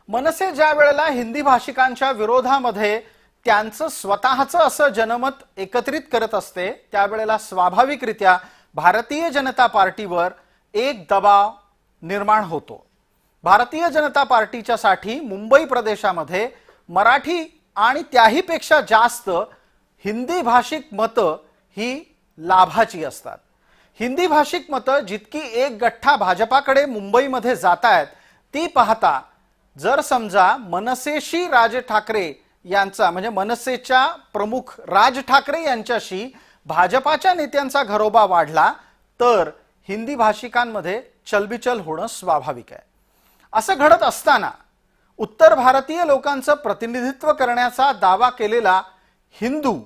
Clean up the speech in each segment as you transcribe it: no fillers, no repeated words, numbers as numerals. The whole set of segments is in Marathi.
मनसे ज्या वेळेला हिंदी भाषिकांच्या विरोधामध्ये त्यांचं स्वतःचं असं जनमत एकत्रित करत असते त्यावेळेला स्वाभाविकरित्या भारतीय जनता पार्टीवर एक दबाव निर्माण होतो। भारतीय जनता पार्टीच्यासाठी मुंबई प्रदेशामध्ये मराठी आणि त्याहीपेक्षा जास्त हिंदी भाषिक मतं ही लाभाची असतात। हिंदी भाषिक मतं जितकी एक गठ्ठा भाजपाकडे मुंबईमध्ये जातायत ती पाहता जर समजा मनसेशी राज ठाकरे यांचा म्हणजे मनसेच्या प्रमुख राज ठाकरे यांच्याशी भाजपाच्या नेत्यांचा घरोबा वाढला तर हिंदी भाषिकांमध्ये चलबिचल होणं स्वाभाविक आहे। असं घडत असताना उत्तर भारतीय लोकांचं प्रतिनिधित्व करण्याचा दावा केलेला हिंदू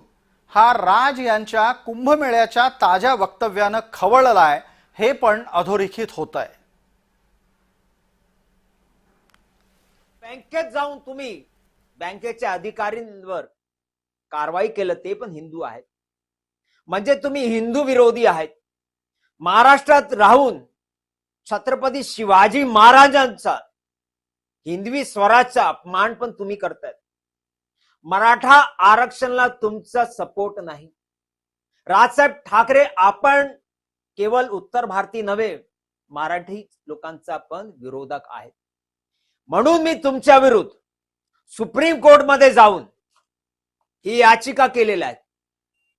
हा राज यांच्या कुंभमेळ्याच्या ताज्या वक्तव्यानं खवळलाय हे पण अधोरेखित होतंय। बँकेत जाऊन तुम्ही बँकेच्या अधिकाऱ्यांवर कारवाई केलं ते पण हिंदू आहेत, म्हणजे तुम्ही हिंदू विरोधी आहेत। महाराष्ट्रात राहून छत्रपती शिवाजी महाराजांचा हिंदवी स्वराचा अपमान पण तुम्ही करताय। मराठा आरक्षणाला तुमचा सपोर्ट नाही। राजसाहेब ठाकरे आपण केवळ उत्तर भारतीय नव्हे मराठी लोकांचा पण विरोधक आहे, म्हणून मी तुमच्या विरुद्ध सुप्रीम कोर्ट मध्ये जाऊन ही याचिका केलेली आहे।